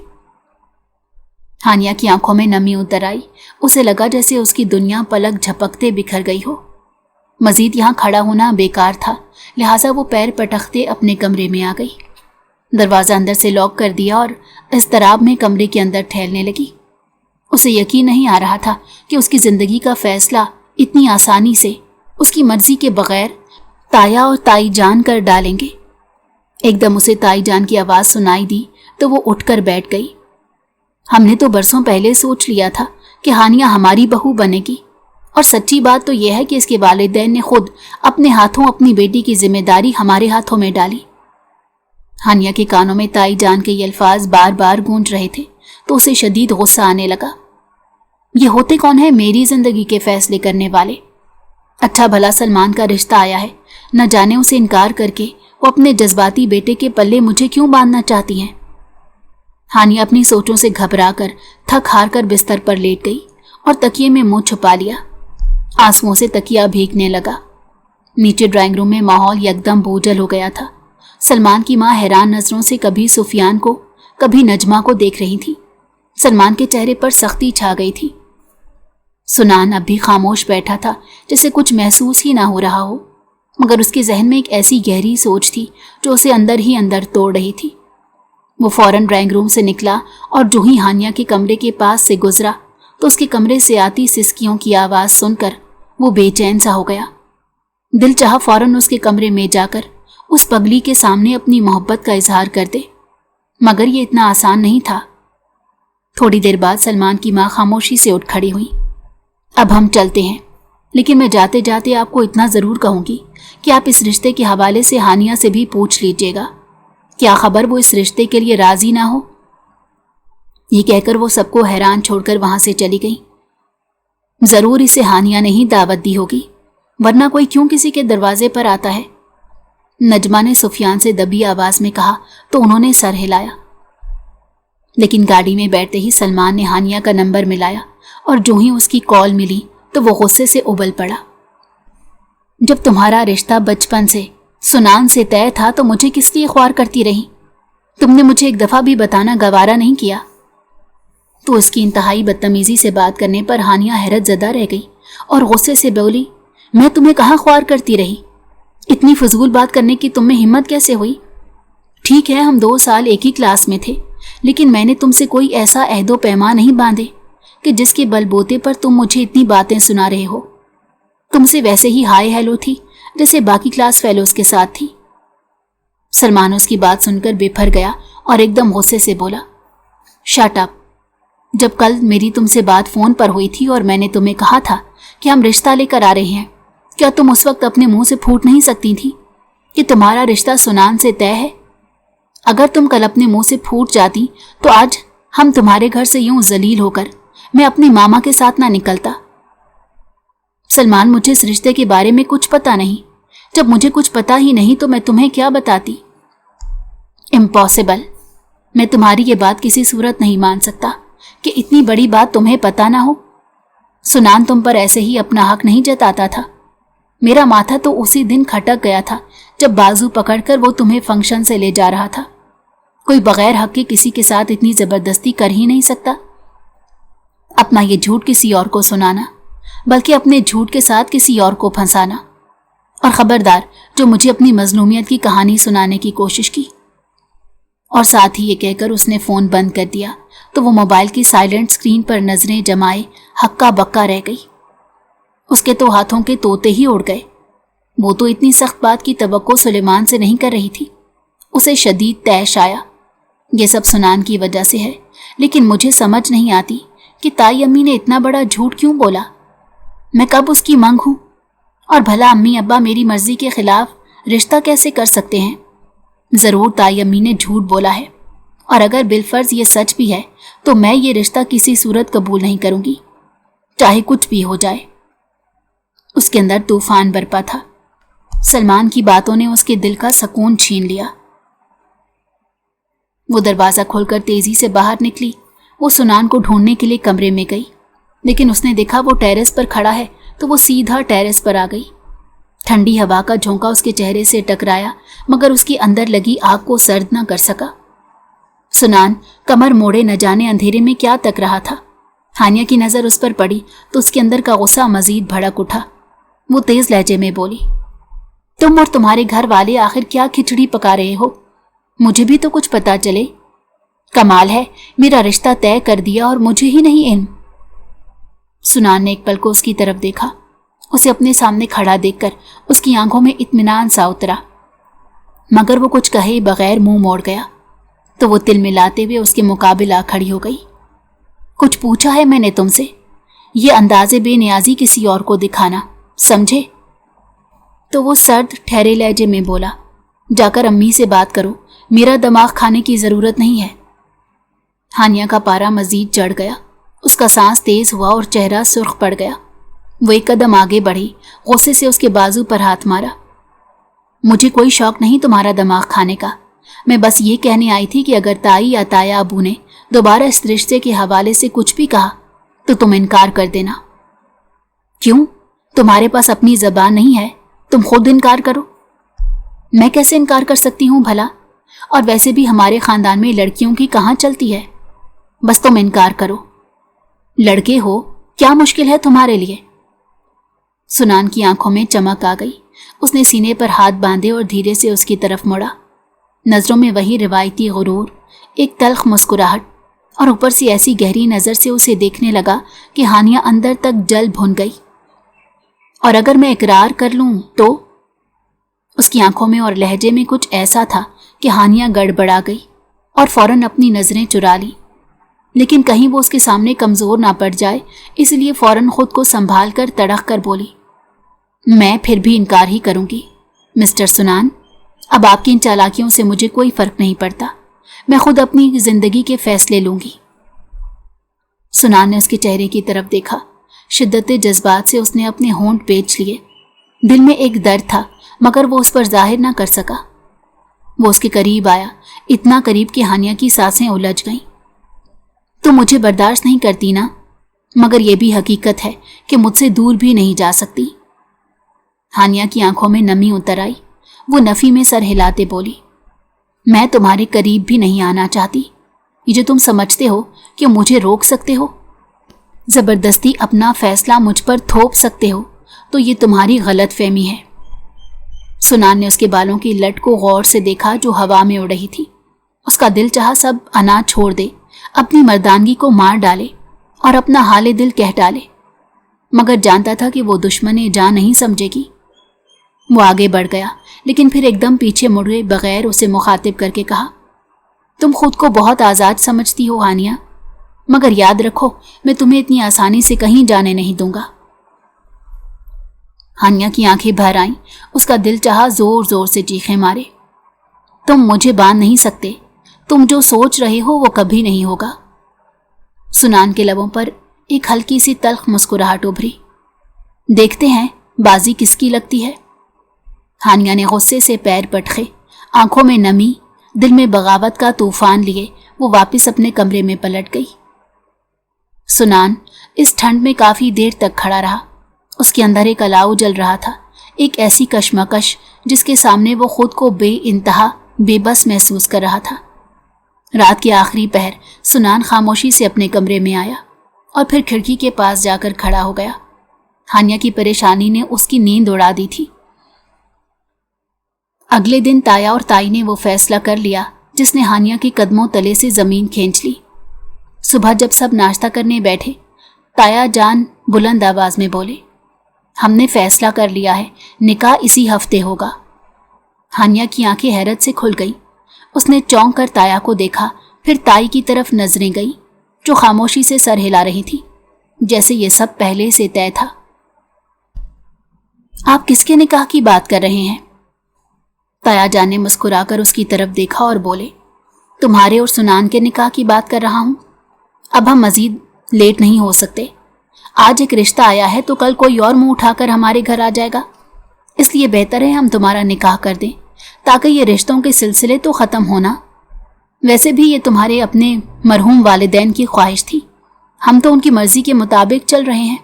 हानिया की आंखों में नमी उतर आई। उसे लगा जैसे उसकी दुनिया पलक झपकते बिखर गई हो। मजीद यहाँ खड़ा होना बेकार था, लिहाजा वो पैर पटकते अपने कमरे में आ गई। दरवाज़ा अंदर से लॉक कर दिया और इज़्तिराब में कमरे के अंदर ठहरने लगी। उसे यकीन नहीं आ रहा था कि उसकी ज़िंदगी का फ़ैसला इतनी आसानी से उसकी मर्ज़ी के बग़ैर ताया और ताई जान कर डालेंगे। एकदम उसे ताई जान की आवाज़ सुनाई दी तो वो उठकर बैठ गई। हमने तो बरसों पहले सोच लिया था कि हानिया हमारी बहू बनेगी और सच्ची बात तो यह है कि इसके वालिदैन ने खुद अपने हाथों अपनी बेटी की जिम्मेदारी हमारे हाथों में डाली। हानिया के कानों में ताई जान के ये अल्फाज बार बार गूंज रहे थे तो उसे शदीद गुस्सा आने लगा। ये होते कौन है मेरी जिंदगी के फैसले करने वाले? अच्छा भला सलमान का रिश्ता आया है, न जाने उसे इनकार करके वो अपने जज्बाती बेटे के पल्ले मुझे क्यों बांधना चाहती हैं। हानिया अपनी सोचों से घबरा कर थक हार कर बिस्तर पर लेट गई और तकिए में मुंह छुपा लिया। आंसुओं से तकिया भीगने लगा। नीचे ड्राइंग रूम में माहौल यकदम बोझल हो गया था। सलमान की माँ हैरान नजरों से कभी सुफियान को कभी नजमा को देख रही थी। सलमान के चेहरे पर सख्ती छा गई थी। सुनान अब भी खामोश बैठा था, जैसे कुछ महसूस ही ना हो रहा हो, मगर उसके जहन में एक ऐसी गहरी सोच थी जो उसे अंदर ही अंदर तोड़ रही थी। वो फौरन ड्राइंग रूम से निकला और जो ही हानिया के कमरे के पास से गुजरा तो उसके कमरे से आती सिसकियों की आवाज़ सुनकर वो बेचैन सा हो गया। दिल चाहा फौरन उसके कमरे में जाकर उस पगली के सामने अपनी मोहब्बत का इजहार कर दे, मगर ये इतना आसान नहीं था। थोड़ी देर बाद सलमान की माँ खामोशी से उठ खड़ी हुई। अब हम चलते हैं, लेकिन मैं जाते जाते आपको इतना ज़रूर कहूँगी कि आप इस रिश्ते के हवाले से हानिया से भी पूछ लीजिएगा। क्या खबर वो इस रिश्ते के लिए राज़ी ना हो। ये कहकर वो सबको हैरान छोड़कर वहाँ से चली गई। ज़रूर इसे हानिया ने ही दावत दी होगी, वरना कोई क्यों किसी के दरवाजे पर आता है। नजमा ने सुफियान से दबी आवाज़ में कहा तो उन्होंने सर हिलाया। लेकिन गाड़ी में बैठते ही सलमान ने हानिया का नंबर मिलाया और जो ही उसकी कॉल मिली तो वो गुस्से से उबल पड़ा। जब तुम्हारा रिश्ता बचपन से सुनान से तय था तो मुझे किस लिए ख्वार करती रही? तुमने मुझे एक दफ़ा भी बताना गवारा नहीं किया। तो उसकी इंतहाई बदतमीज़ी से बात करने पर हानिया हैरत ज़दा रह गई और गुस्से से बोली, मैं तुम्हें कहाँ ख्वार करती रही? इतनी फजूल बात करने की तुम में हिम्मत कैसे हुई? ठीक है, हम 2 साल एक ही क्लास में थे, लेकिन मैंने तुमसे कोई ऐसा अहदो पैमा नहीं बांधे कि जिसके बलबोते पर तुम मुझे इतनी बातें सुना रहे हो। तुमसे वैसे ही हाय हेलो थी जैसे बाकी क्लास फेलोज के साथ थी। सलमान उसकी बात सुनकर बेफर गया और एकदम गुस्से से बोला, शट अप। जब कल मेरी तुमसे बात फ़ोन पर हुई थी और मैंने तुम्हें कहा था कि हम रिश्ता लेकर आ रहे हैं, क्या तुम उस वक्त अपने मुंह से फूट नहीं सकती थी कि तुम्हारा रिश्ता सुनान से तय है? अगर तुम कल अपने मुंह से फूट जाती तो आज हम तुम्हारे घर से यूं जलील होकर मैं अपनी मामा के साथ ना निकलता। सलमान, मुझे इस रिश्ते के बारे में कुछ पता नहीं। जब मुझे कुछ पता ही नहीं तो मैं तुम्हें क्या बताती? इम्पॉसिबल। मैं तुम्हारी ये बात किसी सूरत नहीं मान सकता कि इतनी बड़ी बात तुम्हें पता ना हो। सुनान तुम पर ऐसे ही अपना हक नहीं जताता था। मेरा माथा तो उसी दिन खटक गया था जब बाजू पकड़कर वो तुम्हें फंक्शन से ले जा रहा था। कोई बगैर हक के किसी के साथ इतनी ज़बरदस्ती कर ही नहीं सकता। अपना ये झूठ किसी और को सुनाना, बल्कि अपने झूठ के साथ किसी और को फंसाना। और ख़बरदार जो मुझे अपनी मजलूमियत की कहानी सुनाने की कोशिश की। और साथ ही ये कहकर उसने फ़ोन बंद कर दिया तो वो मोबाइल की साइलेंट स्क्रीन पर नज़रें जमाए हक्का बक्का रह गई। उसके तो हाथों के तोते ही उड़ गए। वो तो इतनी सख्त बात की तवक्को सुलेमान से नहीं कर रही थी। उसे शदीद तैश आया। ये सब सुनान की वजह से है, लेकिन मुझे समझ नहीं आती कि ताई अम्मी ने इतना बड़ा झूठ क्यों बोला। मैं कब उसकी मंग हूँ? और भला अम्मी अब्बा मेरी मर्जी के खिलाफ रिश्ता कैसे कर सकते हैं? ज़रूर ताई अम्मी ने झूठ बोला है, और अगर बिलफर्ज ये सच भी है तो मैं ये रिश्ता किसी सूरत कबूल नहीं करूँगी, चाहे कुछ भी हो जाए। उसके अंदर तूफान बरपा था। सलमान की बातों ने उसके दिल का सुकून छीन लिया। वो दरवाज़ा खोलकर तेज़ी से बाहर निकली। वो सुनान को ढूंढने के लिए कमरे में गई, लेकिन उसने देखा वो टेरेस पर खड़ा है तो वो सीधा टेरेस पर आ गई। ठंडी हवा का झोंका उसके चेहरे से टकराया, मगर उसके अंदर लगी आग को सर्द न कर सका। सुनान कमर मोड़े न जाने अंधेरे में क्या तक रहा था। हानिया की नज़र उस पर पड़ी तो उसके अंदर का गुस्सा मजीद भड़क उठा। वो तेज़ लहजे में बोली, तुम और तुम्हारे घर वाले आखिर क्या खिचड़ी पका रहे हो? मुझे भी तो कुछ पता चले। कमाल है, मेरा रिश्ता तय कर दिया और मुझे ही नहीं इल्म। सुनान ने एक पल को उसकी तरफ देखा। उसे अपने सामने खड़ा देखकर उसकी आंखों में इत्मीनान सा उतरा, मगर वो कुछ कहे बगैर मुंह मोड़ गया। तो वो तिल मिलाते हुए उसके मुकाबिल आ खड़ी हो गई। कुछ पूछा है मैंने तुमसे? ये अंदाजे बेनियाजी किसी और को दिखाना, समझे? तो वो सर्द ठहरे लहजे में बोला, जाकर अम्मी से बात करो, मेरा दिमाग खाने की ज़रूरत नहीं है। हानिया का पारा मजीद चढ़ गया। उसका सांस तेज हुआ और चेहरा सुर्ख पड़ गया। वो एक कदम आगे बढ़ी, गुस्से से उसके बाजू पर हाथ मारा। मुझे कोई शौक नहीं तुम्हारा दिमाग खाने का। मैं बस ये कहने आई थी कि अगर ताई या ताया अबू ने दोबारा इस रिश्ते के हवाले से कुछ भी कहा तो तुम इनकार कर देना। क्यों? तुम्हारे पास अपनी ज़बान नहीं है? तुम खुद इनकार करो। मैं कैसे इनकार कर सकती हूँ भला? और वैसे भी हमारे खानदान में लड़कियों की कहाँ चलती है। बस तुम इनकार करो। लड़के हो, क्या मुश्किल है तुम्हारे लिए? सुनान की आंखों में चमक आ गई। उसने सीने पर हाथ बांधे और धीरे से उसकी तरफ मुड़ा। नजरों में वही रिवायती गुरूर, एक तल्ख मुस्कुराहट, और ऊपर से ऐसी गहरी नजर से उसे देखने लगा कि हानिया अंदर तक जल भुन गई। और अगर मैं इकरार कर लूं तो? उसकी आंखों में और लहजे में कुछ ऐसा था कि हानिया गड़बड़ा गई और फौरन अपनी नजरें चुरा ली। लेकिन कहीं वो उसके सामने कमजोर ना पड़ जाए, इसलिए फौरन खुद को संभाल कर तड़क कर बोली, मैं फिर भी इनकार ही करूंगी मिस्टर सुनान। अब आपकी इन चालाकियों से मुझे कोई फर्क नहीं पड़ता। मैं खुद अपनी जिंदगी के फैसले लूंगी। सुनान ने उसके चेहरे की तरफ देखा। शिद्दत जज्बात से उसने अपने होंठ बेच लिए। दिल में एक दर्द था, मगर वो उस पर जाहिर ना कर सका। वो उसके करीब आया, इतना करीब कि हानिया की सांसें उलझ गईं। तो मुझे बर्दाश्त नहीं करती ना, मगर यह भी हकीकत है कि मुझसे दूर भी नहीं जा सकती। हानिया की आंखों में नमी उतर आई। वो नफी में सर हिलाते बोली, मैं तुम्हारे करीब भी नहीं आना चाहती। ये जो तुम समझते हो कि मुझे रोक सकते हो, जबरदस्ती अपना फैसला मुझ पर थोप सकते हो, तो ये तुम्हारी गलत फहमी है। सुनान ने उसके बालों की लट को गौर से देखा जो हवा में उड़ रही थी। उसका दिल चाहा सब अनाज छोड़ दे, अपनी मर्दानगी को मार डाले और अपना हाले दिल कह डाले, मगर जानता था कि वो दुश्मन जान नहीं समझेगी। वो आगे बढ़ गया, लेकिन फिर एकदम पीछे मुड़े बगैर उसे मुखातिब करके कहा, तुम खुद को बहुत आज़ाद समझती हो हानिया, मगर याद रखो मैं तुम्हें इतनी आसानी से कहीं जाने नहीं दूंगा। हानिया की आंखें भर आईं। उसका दिल चाहा जोर जोर से चीखें मारे, तुम मुझे बांध नहीं सकते। तुम जो सोच रहे हो वो कभी नहीं होगा। सुनान के लबों पर एक हल्की सी तल्ख मुस्कुराहट उभरी। देखते हैं बाजी किसकी लगती है। हानिया ने गुस्से से पैर पटखे, आंखों में नमी, दिल में बगावत का तूफान लिए वो वापस अपने कमरे में पलट गई। सुनान इस ठंड में काफी देर तक खड़ा रहा। उसके अंदर एक अलाव जल रहा था, एक ऐसी कश्मकश जिसके सामने वो खुद को बेइंतहा बेबस महसूस कर रहा था। रात के आखिरी पहर सुनान खामोशी से अपने कमरे में आया और फिर खिड़की के पास जाकर खड़ा हो गया। हानिया की परेशानी ने उसकी नींद उड़ा दी थी। अगले दिन ताया और ताई ने वो फैसला कर लिया जिसने हानिया के कदमों तले से जमीन खींच ली। सुबह जब सब नाश्ता करने बैठे, ताया जान बुलंद आवाज में बोले, हमने फैसला कर लिया है, निकाह इसी हफ्ते होगा। हानिया की आंखें हैरत से खुल गई। उसने चौंक कर ताया को देखा, फिर ताई की तरफ नजरें गई जो खामोशी से सर हिला रही थी, जैसे ये सब पहले से तय था। आप किसके निकाह की बात कर रहे हैं? ताया जान ने मुस्कुराकर उसकी तरफ देखा और बोले, तुम्हारे और सुनान के निकाह की बात कर रहा हूं। अब हम मजीद लेट नहीं हो सकते। आज एक रिश्ता आया है तो कल कोई और मुंह उठाकर हमारे घर आ जाएगा। इसलिए बेहतर है हम तुम्हारा निकाह कर दें, ताकि ये रिश्तों के सिलसिले तो ख़त्म होना। वैसे भी ये तुम्हारे अपने मरहूम वालिदैन की ख्वाहिश थी, हम तो उनकी मर्जी के मुताबिक चल रहे हैं।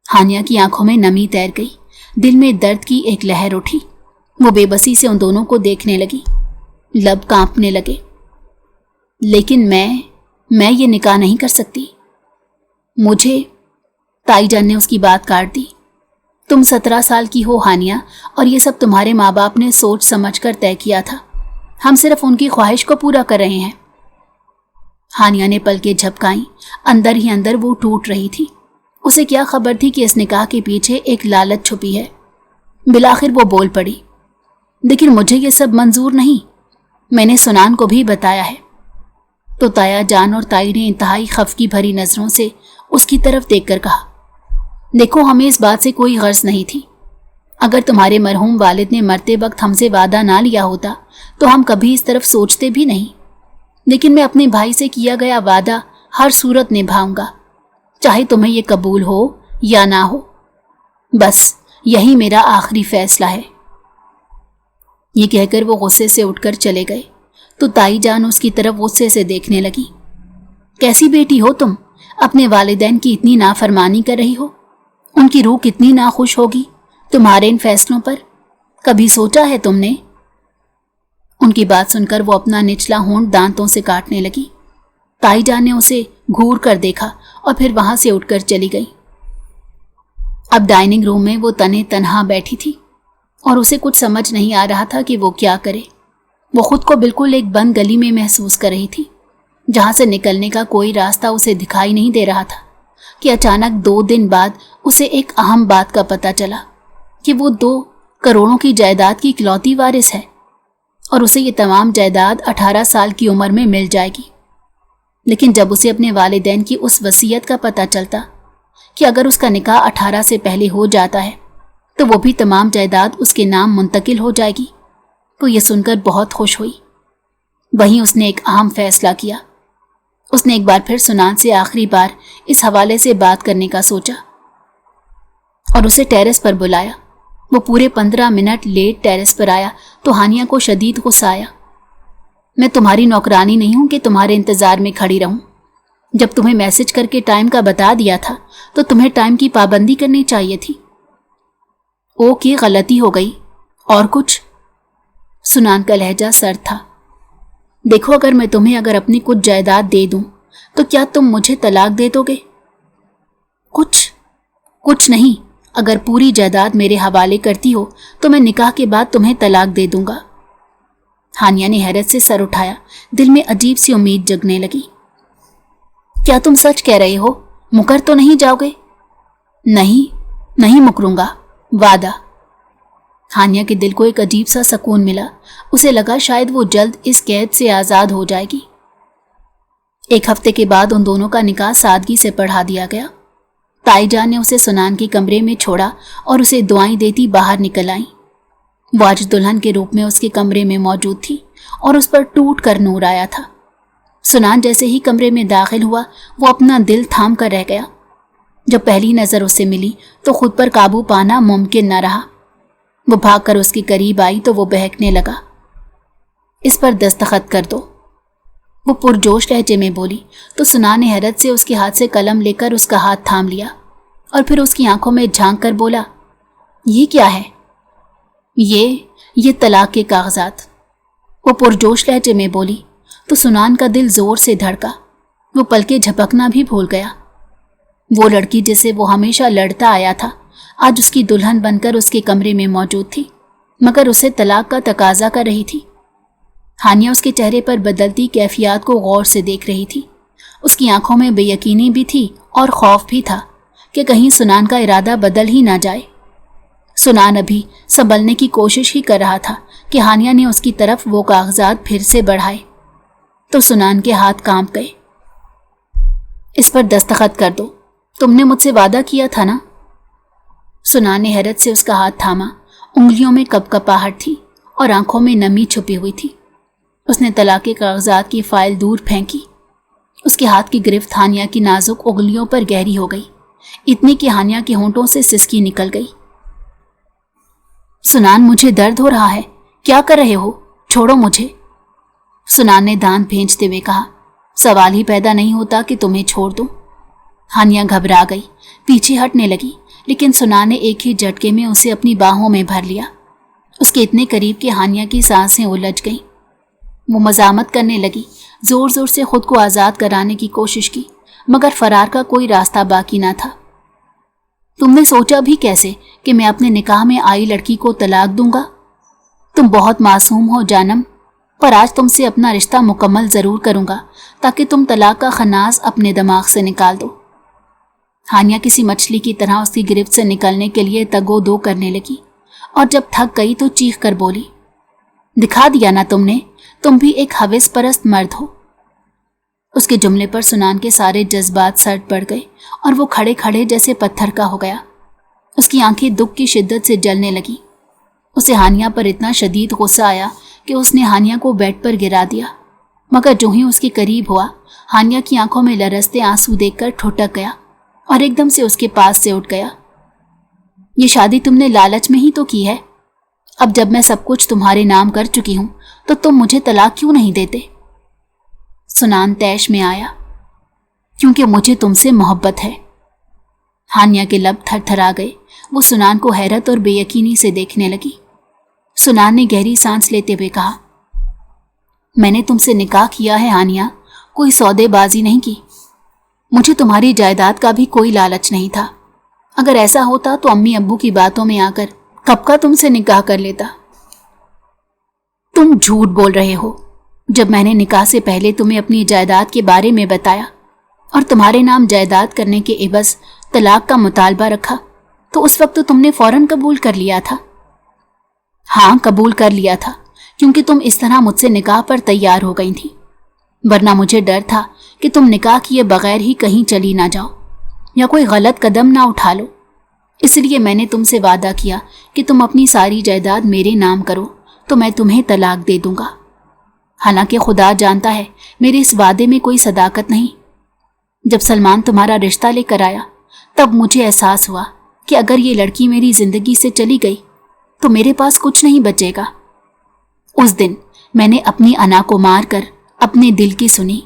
हानिया की आंखों में नमी तैर गई, दिल में दर्द की एक लहर उठी। वो बेबसी से उन दोनों को देखने लगी, लब कांपने लगे। लेकिन मैं ये निकाह नहीं कर सकती। मुझे, ताई जान ने उसकी बात काट दी, तुम 17 साल की हो हानिया, और ये सब तुम्हारे माँ बाप ने सोच समझ कर तय किया था। हम सिर्फ उनकी ख्वाहिश को पूरा कर रहे हैं। हानिया ने पलकें झपकाई। अंदर ही अंदर वो टूट रही थी। उसे क्या खबर थी कि इस निकाह के पीछे एक लालच छुपी है। बिलाखिर वो बोल पड़ी, लेकिन मुझे ये सब मंजूर नहीं, मैंने सुनान को भी बताया है। तो ताया जान और ताई ने इंतहाई खफकी भरी नजरों से उसकी तरफ देखकर कहा, देखो हमें इस बात से कोई गर्ज नहीं थी। अगर तुम्हारे मरहूम वालिद ने मरते वक्त हमसे वादा ना लिया होता तो हम कभी इस तरफ सोचते भी नहीं। लेकिन मैं अपने भाई से किया गया वादा हर सूरत निभाऊंगा, चाहे तुम्हें ये कबूल हो या ना हो। बस यही मेरा आखिरी फैसला है। ये कहकर वो गुस्से से उठकर चले गए तो ताई जान उसकी तरफ गुस्से से देखने लगी। कैसी बेटी हो तुम, अपने वालिदैन की इतनी नाफरमानी कर रही हो। उनकी रूह कितनी नाखुश होगी तुम्हारे इन फैसलों पर। कभी सोचा है तुमने? उनकी बात सुनकर वो अपना निचला होंठ दांतों से काटने लगी। ताई जान ने उसे घूर कर देखा और फिर वहां से उठकर चली गई। अब डाइनिंग रूम में वो तने तन्हा बैठी थी और उसे कुछ समझ नहीं आ रहा था कि वो क्या करे। वो खुद को बिल्कुल एक बंद गली में महसूस कर रही थी, जहां से निकलने का कोई रास्ता उसे दिखाई नहीं दे रहा था कि अचानक 2 दिन बाद उसे एक अहम बात का पता चला कि वो 2 करोड़ों की जायदाद की इकलौती वारिस है और उसे ये तमाम जायदाद 18 साल की उम्र में मिल जाएगी। लेकिन जब उसे अपने वालिदैन की उस वसीयत का पता चलता कि अगर उसका निकाह 18 से पहले हो जाता है तो वो भी तमाम जायदाद उसके नाम मुंतकिल हो जाएगी, तो ये सुनकर बहुत खुश हुई। वहीं उसने एक अहम फैसला किया। उसने एक बार फिर सुनान से आखिरी बार इस हवाले से बात करने का सोचा और उसे टेरेस पर बुलाया। वो पूरे 15 मिनट लेट टेरेस पर आया तो हानिया को शदीद गुस्सा आया। मैं तुम्हारी नौकरानी नहीं हूं कि तुम्हारे इंतजार में खड़ी रहूं। जब तुम्हें मैसेज करके टाइम का बता दिया था तो तुम्हें टाइम की पाबंदी करनी चाहिए थी। ओके, गलती हो गई। और कुछ? सुनान का लहजा सर्द था। देखो, अगर मैं तुम्हें अपनी कुछ जायदाद दे दूं तो क्या तुम मुझे तलाक दे दोगे? कुछ नहीं। अगर पूरी जायदाद मेरे हवाले करती हो तो मैं निकाह के बाद तुम्हें तलाक दे दूंगा। हानिया ने हैरत से सर उठाया। दिल में अजीब सी उम्मीद जगने लगी। क्या तुम सच कह रहे हो? मुकर तो नहीं जाओगे? नहीं मुकरूंगा, वादा। हानिया के दिल को एक अजीब सा सुकून मिला। उसे लगा शायद वो जल्द इस कैद से आज़ाद हो जाएगी। 1 हफ्ते के बाद उन दोनों का निकाह सादगी से पढ़ा दिया गया। ताई जान ने उसे सुनान के कमरे में छोड़ा और उसे दुआएं देती बाहर निकल आई। वो आज दुल्हन के रूप में उसके कमरे में मौजूद थी और उस पर टूट कर नूर आया था। सुनान जैसे ही कमरे में दाखिल हुआ वो अपना दिल थाम कर रह गया। जब पहली नज़र उससे मिली तो खुद पर काबू पाना मुमकिन न रहा। वो भागकर उसके करीब आई तो वो बहकने लगा। इस पर दस्तखत कर दो, वो पुरजोश लहजे में बोली तो सुनान ने हैरत से उसके हाथ से कलम लेकर उसका हाथ थाम लिया और फिर उसकी आंखों में झांक कर बोला, ये क्या है? ये तलाक के कागजात, वो पुरजोश लहजे में बोली तो सुनान का दिल जोर से धड़का। वो पलके झपकना भी भूल गया। वो लड़की जिसे वो हमेशा लड़ता आया था आज उसकी दुल्हन बनकर उसके कमरे में मौजूद थी, मगर उसे तलाक का तकाजा कर रही थी। हानिया उसके चेहरे पर बदलती कैफियत को गौर से देख रही थी। उसकी आंखों में बेयकीनी भी थी और खौफ भी था कि कहीं सुनान का इरादा बदल ही ना जाए। सुनान अभी संभलने की कोशिश ही कर रहा था कि हानिया ने उसकी तरफ वो कागजात फिर से बढ़ाए तो सुनान के हाथ कांप गए। इस पर दस्तखत कर दो, तुमने मुझसे वादा किया था ना? सुनान ने हैरत से उसका हाथ थामा। उंगलियों में कपकपाहट थी और आंखों में नमी छुपी हुई थी। उसने तलाक के कागजात की फाइल दूर फेंकी। उसके हाथ की गिरफ्त हानिया की नाजुक उंगलियों पर गहरी हो गई, इतनी कि हानिया के होंठों से सिसकी निकल गई। सुनान, मुझे दर्द हो रहा है, क्या कर रहे हो? छोड़ो मुझे। सुनान ने दांत भींचते हुए कहा, सवाल ही पैदा नहीं होता कि तुम्हें छोड़ दूं। हानिया घबरा गई, पीछे हटने लगी, लेकिन सुनान ने एक ही झटके में उसे अपनी बाहों में भर लिया। उसके इतने करीब कि हानिया की सांसें उलझ गईं। वो मजामत करने लगी, जोर जोर से खुद को आज़ाद कराने की कोशिश की, मगर फरार का कोई रास्ता बाकी ना था। तुमने सोचा भी कैसे कि मैं अपने निकाह में आई लड़की को तलाक दूंगा? तुम बहुत मासूम हो जानम, पर आज तुमसे अपना रिश्ता मुकम्मल ज़रूर करूंगा ताकि तुम तलाक का खन्नास अपने दिमाग से निकाल दो। हानिया किसी मछली की तरह उसकी गिरफ्त से निकलने के लिए तगो दो करने लगी और जब थक गई तो चीख कर बोली, दिखा दिया ना तुमने, तुम भी एक हविस परस्त मर्द हो। उसके जुमले पर सुनान के सारे जज्बात सट पड़ गए और वो खड़े खड़े जैसे पत्थर का हो गया। उसकी आंखें दुख की शिद्दत से जलने लगी। उसे हानिया पर इतना शदीद गुस्सा आया कि उसने हानिया को बेड पर गिरा दिया, मगर जो ही उसके करीब हुआ हानिया की आंखों में लरसते आंसू देखकर ठुठक गया और एकदम से उसके पास से उठ गया। ये शादी तुमने लालच में ही तो की है। अब जब मैं सब कुछ तुम्हारे नाम कर चुकी हूं तो तुम मुझे तलाक क्यों नहीं देते? सुनान तैश में आया, क्योंकि मुझे तुमसे मोहब्बत है। हानिया के लब थरथरा गए। वो सुनान को हैरत और बेयकीनी से देखने लगी। सुनान ने गहरी सांस लेते हुए कहा, मैंने तुमसे निकाह किया है हानिया, कोई सौदेबाजी नहीं की। मुझे तुम्हारी जायदाद का भी कोई लालच नहीं था। अगर ऐसा होता तो अम्मी अब्बू की बातों में आकर कब का तुमसे निकाह कर लेता। तुम झूठ बोल रहे हो। जब मैंने निकाह से पहले तुम्हें अपनी जायदाद के बारे में बताया और तुम्हारे नाम जायदाद करने के एवज तलाक का मुतालबा रखा तो उस वक्त तो तुमने फौरन कबूल कर लिया था। हाँ, कबूल कर लिया था, क्योंकि तुम इस तरह मुझसे निकाह पर तैयार हो गई थी। वरना मुझे डर था कि तुम निकाह किए बगैर ही कहीं चली ना जाओ या कोई गलत कदम ना उठा लो। इसलिए मैंने तुमसे वादा किया कि तुम अपनी सारी जायदाद मेरे नाम करो तो मैं तुम्हें तलाक दे दूंगा। हालांकि खुदा जानता है मेरे इस वादे में कोई सदाकत नहीं। जब सलमान तुम्हारा रिश्ता लेकर आया तब मुझे एहसास हुआ कि अगर ये लड़की मेरी जिंदगी से चली गई तो मेरे पास कुछ नहीं बचेगा। उस दिन मैंने अपनी अना को मार कर अपने दिल की सुनी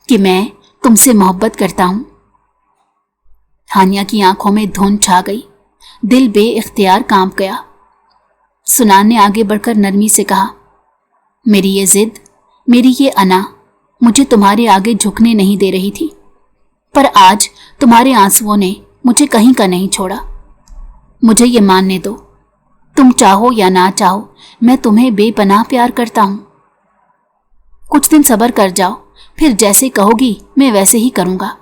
कि मैं तुमसे मोहब्बत करता हूं। हानिया की आंखों में धुंध छा गई, दिल बेइख्तियार कांप गया। सुनान ने आगे बढ़कर नरमी से कहा, मेरी ये जिद, मेरी ये अना मुझे तुम्हारे आगे झुकने नहीं दे रही थी, पर आज तुम्हारे आंसुओं ने मुझे कहीं का नहीं छोड़ा। मुझे ये मानने दो, तुम चाहो या ना चाहो मैं तुम्हें बेपनाह प्यार करता हूं। कुछ दिन सब्र कर जाओ, फिर जैसे कहोगी मैं वैसे ही करूंगा।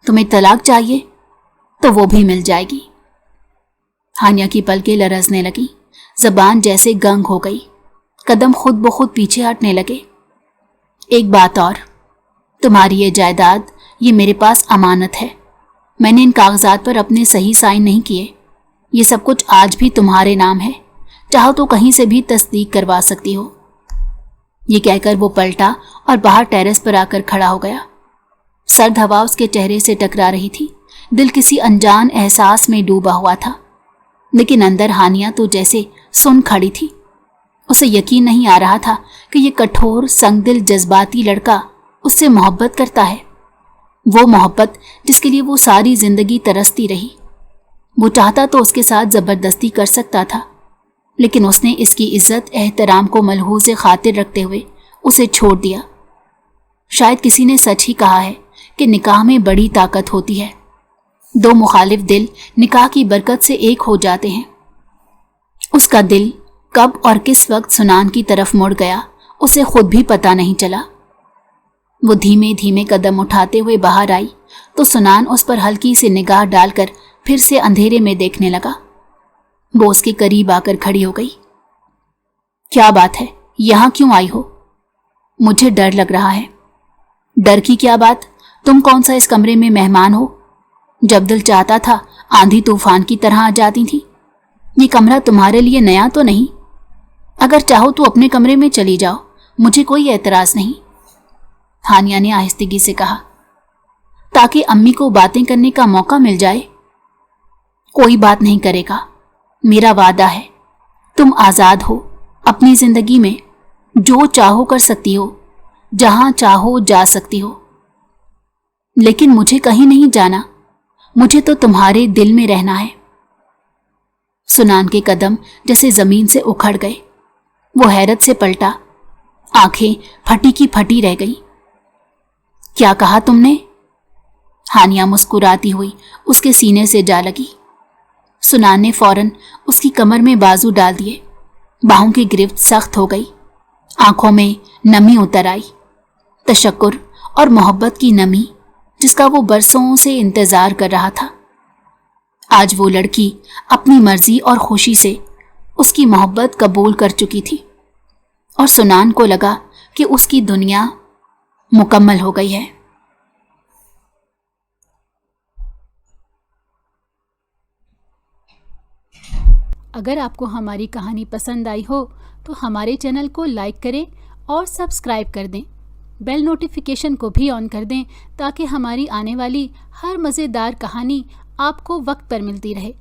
तुम्हें तलाक चाहिए तो वो भी मिल जाएगी। हानिया की पलकें लरजने लगी, जबान जैसे गंग हो गई, कदम खुद ब खुद पीछे हटने लगे। एक बात और, तुम्हारी ये जायदाद, ये मेरे पास अमानत है। मैंने इन कागजात पर अपने सही साइन नहीं किए। ये सब कुछ आज भी तुम्हारे नाम है, चाहो तो कहीं से भी तस्दीक करवा सकती हो। ये कहकर वो पलटा और बाहर टेरेस पर आकर खड़ा हो गया। सर्द हवा उसके चेहरे से टकरा रही थी, दिल किसी अनजान एहसास में डूबा हुआ था। लेकिन अंदर हानिया तो जैसे सुन खड़ी थी। उसे यकीन नहीं आ रहा था कि ये कठोर संगदिल जज्बाती लड़का उससे मोहब्बत करता है। वो मोहब्बत जिसके लिए वो सारी जिंदगी तरसती रही। वो चाहता तो उसके साथ जबरदस्ती कर सकता था, लेकिन उसने इसकी इज्जत एहतराम को मलहूज़ खातिर रखते हुए उसे छोड़ दिया। शायद किसी ने सच ही कहा है कि निकाह में बड़ी ताकत होती है। दो मुखालिफ दिल निकाह की बरकत से एक हो जाते हैं। उसका दिल कब और किस वक्त सुनान की तरफ मुड़ गया उसे खुद भी पता नहीं चला। वो धीमे धीमे कदम उठाते हुए बाहर आई तो सुनान उस पर हल्की सी निगाह डालकर फिर से अंधेरे में देखने लगा। वो उसके करीब आकर खड़ी हो गई। क्या बात है, यहां क्यों आई हो? मुझे डर लग रहा है। डर की क्या बात? तुम कौन सा इस कमरे में मेहमान हो? जब दिल चाहता था आंधी तूफान की तरह आ जाती थी। ये कमरा तुम्हारे लिए नया तो नहीं। अगर चाहो तो अपने कमरे में चली जाओ, मुझे कोई एतराज नहीं। हानिया ने आहिस्तगी से कहा, ताकि अम्मी को बातें करने का मौका मिल जाए। कोई बात नहीं करेगा, मेरा वादा है। तुम आज़ाद हो, अपनी जिंदगी में जो चाहो कर सकती हो, जहां चाहो जा सकती हो। लेकिन मुझे कहीं नहीं जाना, मुझे तो तुम्हारे दिल में रहना है। सुनान के कदम जैसे जमीन से उखड़ गए। वो हैरत से पलटा, आंखें फटी की फटी रह गई। क्या कहा तुमने? हानिया मुस्कुराती हुई उसके सीने से जा लगी। सुनान ने फौरन उसकी कमर में बाजू डाल दिए। बाहों की गिरफ्त सख्त हो गई, आंखों में नमी उतर आई, तशक्कुर और मोहब्बत की नमी जिसका वो बरसों से इंतजार कर रहा था। आज वो लड़की अपनी मर्जी और खुशी से उसकी मोहब्बत कबूल कर चुकी थी और सुनान को लगा कि उसकी दुनिया मुकम्मल हो गई है। अगर आपको हमारी कहानी पसंद आई हो तो हमारे चैनल को लाइक करें और सब्सक्राइब कर दें। बेल नोटिफिकेशन को भी ऑन कर दें ताकि हमारी आने वाली हर मज़ेदार कहानी आपको वक्त पर मिलती रहे।